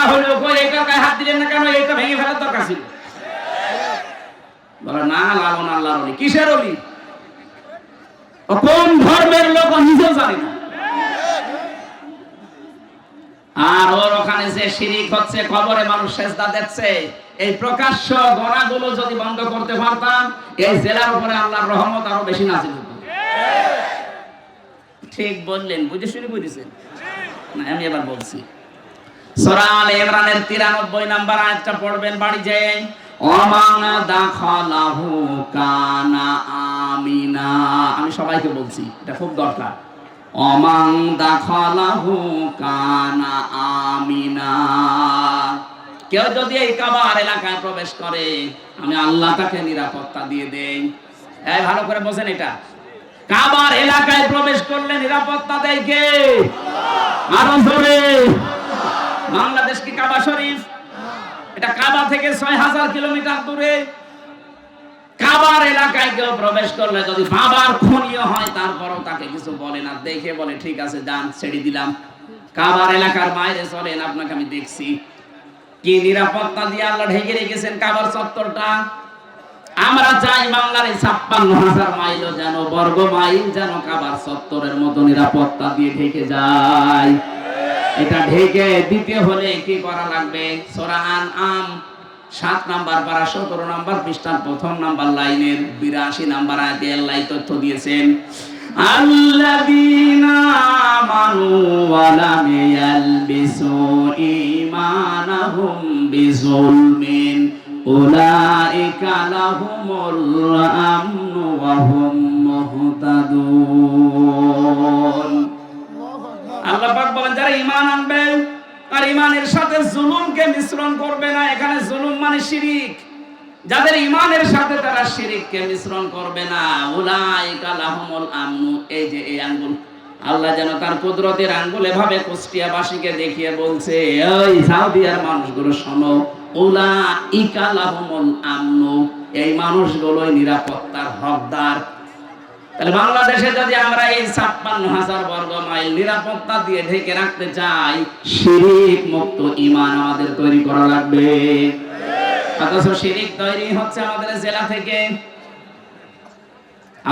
মানা হলো, কই এইটার গায়ে হাত দিলেন না কেন? এইটা ভেঙে ফেলার দরকার ছিল। বলে না, লালন আল্লাহর ওলি। কিসের ওলি? ও কোন ধর্মের লোক ও নিজেও জানে না। আর ওর ওখানে যে শিরিক হচ্ছে, কবরে মানুষ সেজদা দিচ্ছে, এই প্রকাশ্য গোনাগুলো যদি বন্ধ করতে পারতাম, এই জেলার উপরে আল্লাহর রহমত আরো বেশি নাযিল হতো। ঠিক বললেন, বুঝে শুনে বুঝেছেন না? আমি এবার বলছি, সূরা আলে ইমরানের 93 নাম্বার আয়াতটা পড়বেন বাড়ি যেয়ে। ওমান দাখালাহু কানা আমিনা। আমি সবাইকে বলছি, এটা খুব দরকার। ওমান দাখালাহু কানা আমিনা। কেউ যদি এই কাবার এলাকায় প্রবেশ করে, আমি আল্লাহ তাকে নিরাপত্তা দিয়ে দেই। এই ভালো করে বোঝেন, এটা কাবার এলাকায় প্রবেশ করলে নিরাপত্তা দেয় কে? আরো জোরে। বাংলাদেশ কি কাবা শরীফ? এটা কাবা থেকে 6000 কিলোমিটার দূরে। কাবার এলাকায় কেউ প্রবেশ করলে যদি বাবার খুনিও হয়, তারপরও তাকে কিছু বলে না, দেখে বলে ঠিক আছে যান, ছেড়ে দিলাম। কাবার এলাকার বাইরে চলেন, আপনাকে আমি দেখছি। কি নিরাপত্তা দিয়ে আল্লাহ ঢেকে রেখেছেন কাবার চত্বরটা। আমরা চাই বাংলার 56,000 মাইল যেন, বর্গ মাইল যেন কাবার চত্বরের মতো নিরাপত্তা দিয়ে ঢেকে যায়। এটা ঢেকে দিতে হলে কি করা লাগবে? সূরা আনআম 7 নাম্বার পারা 17 নাম্বার পৃষ্ঠার প্রথম নাম্বার লাইনের 82 নাম্বার আয়াতে আল্লাহ তথ্য দিয়েছেন, আল্লাযীনা আমানু ওয়া লাম ইয়ালবিসু ঈমানাহুম বিযুলমিন উলাইকা লাহুমুল আমনু ওয়া হুম মুহতাদুন। আল্লাহ পাক বলেন, যারা ঈমান আনবে আর ঈমানের সাথে জুলুমকে মিশ্রণ করবে না। এখানে জুলুম মানে শিরিক। যাদের ঈমানের সাথে তারা শিরিককে মিশ্রণ করবে না, উলাইকা লাহুমুল আমনু। এই যে এই আঙ্গুল, আল্লাহ যেন তার কুদরতের আঙ্গুল এভাবে কুষ্টিয়াবাসীকে দেখিয়ে বলছে, ওই সাউদিয়ার মানুষগুলো শোনো, উলাইকা লাহুমুল আমনু, এই মানুষগুলোই নিরাপত্তার হকদার। তাহলে বাংলাদেশে যদি আমরা এই 56,000 বর্গ মাইল নিরাপত্তা দিয়ে ঢেকে রাখতে চাই, শিরিক মুক্ত ঈমান আমাদের তৈরি করা লাগবে। অথচ শিরিক তৈরি হচ্ছে আমাদের জেলা থেকে।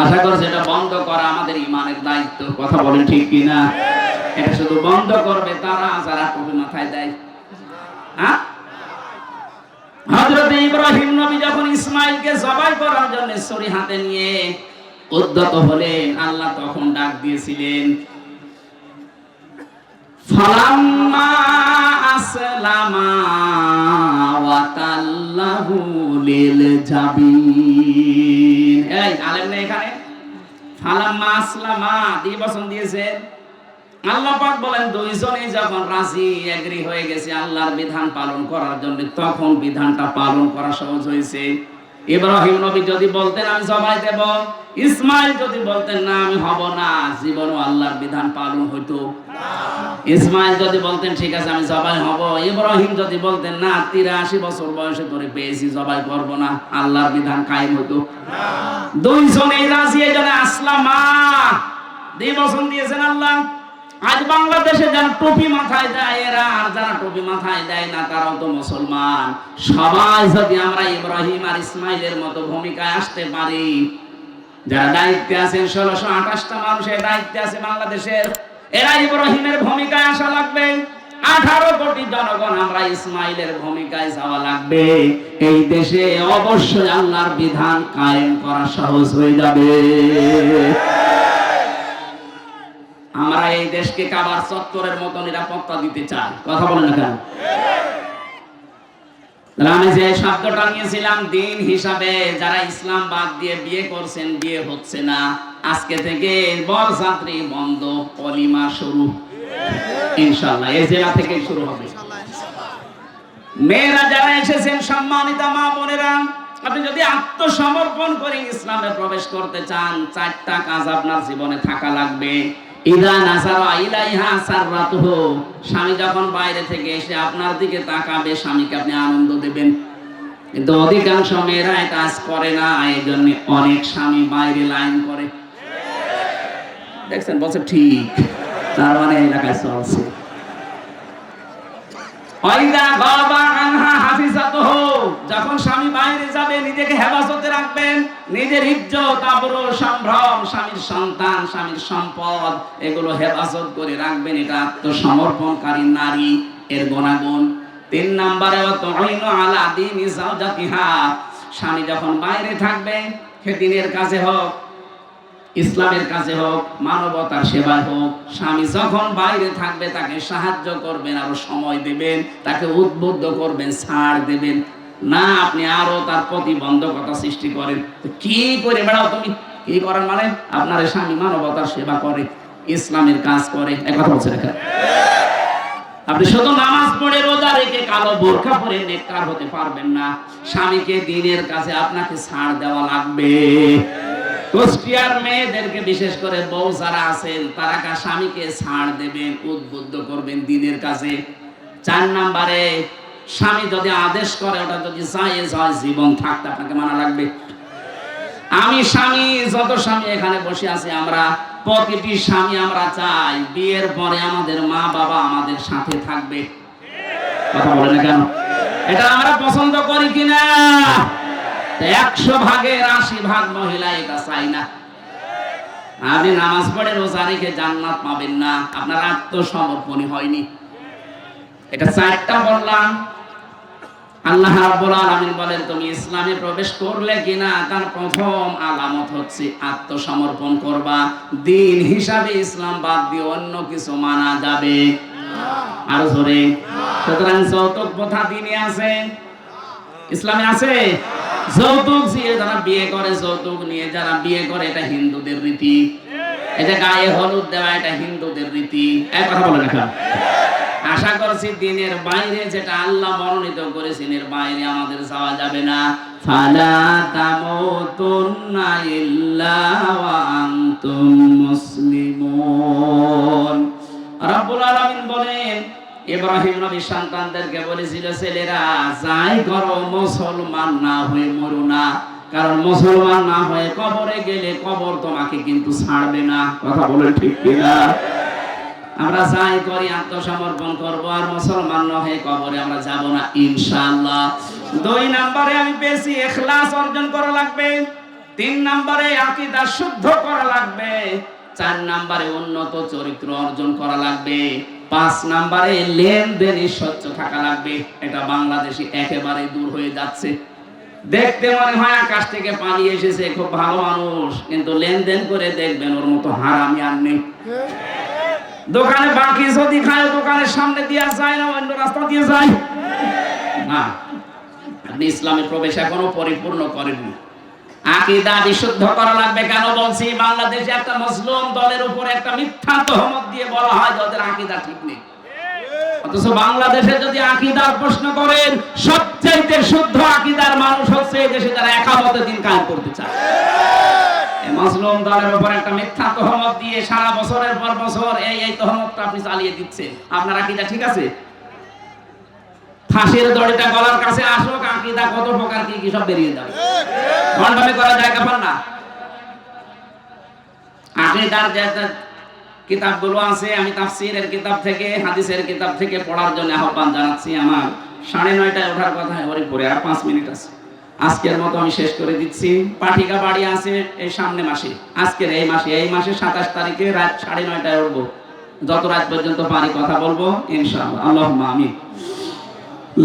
আশা করছি এটা বন্ধ করা আমাদের ঈমানের দায়িত্ব। কথা বলেন ঠিক কিনা? এটা শুধু বন্ধ করবে তারা যারা টুপি মাথায় দেয়। হ্যাঁ, হযরত ইব্রাহিম নবী যখন ইসমাঈলকে জবাই করার জন্য ছুরি হাতে নিয়ে উদ্যত হলেন, আল্লাহ তখন ডাক দিয়েছিলেন, ফালাম্মা আসলামা ওয়া তাল্লাহু লিল জাবিন। এই আলেম না এখানে? ফালাম্মা আসলামা দিয়ে বচন দিয়েছেন। আল্লাহ পাক বলেন, দুইজনেই যখন রাজি এগ্রি হয়ে গেছে আল্লাহর বিধান পালন করার জন্য, তখন বিধানটা পালন করা সহজ হয়েছে। ইব্রাহিম নবী যদি বলতেন আমি জবাই দেব, ইসমাইল যদি বলতেন না আমি হব না, জীবনও আল্লাহর বিধান পালন হইতো না। ইসমাইল যদি বলতেন ঠিক আছে আমি জবাই হব, ইব্রাহিম যদি বলতেন না 83 বছর বয়সে ধরে পেয়েছি জবাই করব না, আল্লাহর বিধান কায়েম হইতো না। দুইজনেই রাজি, এজন্য আসলামা দুই বচন দিয়েছেন আল্লাহ। আজ বাংলাদেশে যারা টুপি মাথায় দেয় এরা, আর যারা টুপি মাথায় দেয় না তারাও তো মুসলমান। সবাই যদি আমরা ইব্রাহিম আর ইসমাইলের মতো ভূমিকায় আসতে পারি, যারা দায়িত্বে আছেন 1628টা মানুষের দায়িত্বে আছে বাংলাদেশের, এরা ইব্রাহিমের ভূমিকায় আসা লাগবে। 18 কোটি জনগণ আমরা ইসমাইলের ভূমিকায় যাওয়া লাগবে। এই দেশে অবশ্যই আল্লাহর বিধান কায়েম করা সহজ হয়ে যাবে। আমরা এই দেশকে কাবার চত্বরের মতো নিরাপত্তা দিতে চাই। কথা বলেন না কেন? আমি যে শব্দটা নিয়েছিলাম দিন হিসাবে, যারা ইসলাম বাদ দিয়ে বিয়ে করছেন, বিয়ে হচ্ছে না, আজকে থেকে বরযাত্রী বন্ধ, পলিমা শুরু ইনশাআল্লাহ। এই জেলা থেকে শুরু হবে। মেয়েরা যারা এসেছেন, সম্মানিত মা বোনেরা, আপনি যদি আত্মসমর্পণ করে ইসলামে প্রবেশ করতে চান, 4টা কাজ আপনার জীবনে থাকা লাগবে। ইদা নাসারা ইলাইহা সাররাতুহু, স্বামী যখন বাইরে থেকে এসে আপনার দিকে তাকাবে, স্বামীকে আপনি আনন্দ দেবেন। কিন্তু অধিকাংশ মেয়েরা এটা কাজ করে না, এই জন্য অনেক স্বামী বাইরে লাইন করে। দেখছেন, বলছে ঠিক, তার মানে এলাকায় চলছে। ওয়াইদা গাবা আনহা হাফিজাতুহু, যখন স্বামী বাইরে যাবে নিজেকে হেফাজতে রাখবেন, নিজের ইজ্জত আবরু সম্ভ্রম, স্বামীর সন্তান, স্বামীর সম্পদ এগুলো হেফাজত করে রাখবেন। এটা আত্মসমর্পণকারী নারী এর গুণাগুণ। 3 নম্বরে তুইনু আলা দীনি যাওজাতিহা, স্বামী যখন বাইরে থাকবে, সে দিনের কাজে হোক, ইসলামের কাজে হোক, মানবতার সেবায় হোক, স্বামী যখন বাইরে থাকবে তাকে সাহায্য করবেন, আরো সময় দেবেন, তাকে উদ্বুদ্ধ করবেন, ছাড় দেবেন না। আপনি আরো তার প্রতিবন্ধকতা সৃষ্টি করেন, কি করে বেড়াও তুমি, কি করার মানে আপনার স্বামী মানবতার সেবা করে, ইসলামের কাজ করে, একথা বলছে দেখা। আপনি শুধু নামাজ পড়ে রোজা রেখে কালো বোরকা পরে নেককার হতে পারবেন না। স্বামীকে দিনের কাছে আপনাকে ছাড় দেওয়া লাগবে। কুষ্টিয়ার মেয়েদেরকে বিশেষ করে বউ যারা আছেন তারা স্বামীকে ছাড় দেবেন, উদ্বুদ্ধ করবেন দিনের কাছে। 4 নম্বরে স্বামী যদি আদেশ করে ওটা যদি জায়েজ হয়, জীবন থাকতে আপনাকে মানা লাগবে। আমি স্বামী, যত স্বামী এখানে বসে আছে, আমরা প্রতিটি স্বামী আমরা চাই বিয়ের পরে আমাদের মা বাবা আমাদের সাথে থাকবে। কথা বলে না কেন? এটা আমরা পছন্দ করি কিনা? 100 ভাগের 80 ভাগ মহিলা এটা চাই না। আপনি নামাজ পড়ে রোজা রেখে জান্নাত পাবেন না, আপনার আত্মসমর্পণই হয়নি। এটা 4টা বললাম। আল্লাহ রাব্বুল আলামিন বলেন, তুমি ইসলামে প্রবেশ করলে কিনা তার প্রথম আলামত হচ্ছে আত্মসমর্পণ করবা। দিন হিসাবে ইসলাম বাদ দিয়ে অন্য কিছু মানা যাবে না। আরো জোরে। সুতরাং যৌতুক প্রথা দিনে আছে, ইসলামে আছে। যৌতুক দিয়ে যারা বিয়ে করে, যৌতুক নিয়ে যারা বিয়ে করে, এটা হিন্দুদের রীতি। এটা গায়ে হলুদ দেওয়া, এটা হিন্দুদের রীতি। এক কথা বলে রাখা। আশা করছি দিনের বাইরে যেটা আল্লাহ মনোনীত করেছেন এর বাইরে আমাদের যাওয়া যাবে না। ফালা তামুতুন্না ইল্লা ওয়া আনতুম মুসলিমুন। রাব্বুল আলামিন বলেন, ইব্রাহিম নবী সন্তানদেরকে বলেছিল, ছেলেরা যাই করো মুসলমান না হয়ে মরো না, কারণ মুসলমান না হয়ে কবরে গেলে কবর তোমাকে কিন্তু ছাড়বে না। কথা বলে ঠিক কিনা? আমরা যাই করি আত্মসমর্পণ করব, আর মুসলমান না হয়ে কবরে আমরা যাব না ইনশাআল্লাহ। 2 নম্বরে আমি বেশি ইখলাস অর্জন করা লাগবে। 3 নম্বরে আকীদা শুদ্ধ করা লাগবে। 4 নম্বরে উন্নত চরিত্র অর্জন করা লাগবে। 5 নম্বরে লেনদেনে স্বচ্ছ থাকা লাগবে। এটা বাংলাদেশে একেবারে দূর হয়ে যাচ্ছে। দেখতে মনে হয় আকাশ থেকে পানি এসেছে, খুব ভালো মানুষ, কিন্তু লেনদেন করে দেখবেন ওর মতো হারামি আর নেই। দোকানে বাকি যদি খায় দোকানের সামনে দিয়ে যায় না, অন্য রাস্তা দিয়ে যায় না। আপনি ইসলামে প্রবেশ এখনো পরিপূর্ণ করেননি। আকীদা বিশুদ্ধ করা লাগবে। কেন বলছি? বাংলাদেশে একটা মুসলিম দলের উপর একটা মিথ্যা তহমত দিয়ে বলা হয় যাদের আকীদা ঠিক নেই, অথচ বাংলাদেশে যদি আকীদার প্রশ্ন করেন, সবচেয়ে শুদ্ধ আকীদার মানুষ হচ্ছে এই দেশে যারা একামতে দিন কায়েম করতে চায়। মুসলিম দলের উপর একটা মিথ্যা তহমত দিয়ে সারা বছরের পর বছর এই তহমতটা আপনি চালিয়ে দিচ্ছেন। আপনার আকীদা ঠিক আছে? ফাঁসির দড়িটা গলার কাছে আসুক, আকীদা কত প্রকার কি কি সব বেরিয়ে যাবে। ভণ্ডামি করা জায়গা পান না। আকীদার যে কিতাবগুলো আছে, আমি তাফসীরের কিতাব থেকে, হাদিসের কিতাব থেকে পড়ার জন্য আহ্বান জানাচ্ছি। আমার 9:30টায় ওঠার কথা, ওরই পরে আর 5 মিনিট আছে। আজকের মতো আমি শেষ করে দিচ্ছি। পাঠিকা বাড়ি আছে এই সামনে মাসে, আজকের এই মাসে 27 তারিখে রাত 9:30টায় উঠবো। যত রাত পর্যন্ত পারি কথা বলবো ইনশাআল্লাহ। আল্লাহুম্মা আমিন।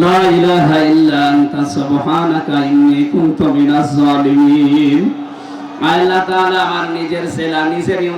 লা ইলাহা ইল্লা আনতা সুবহানাকা ইন্নী কুনতু মিনাজ জালিমিন। আল্লাহ তাআলা আমার নিজের ছেলে, নিজের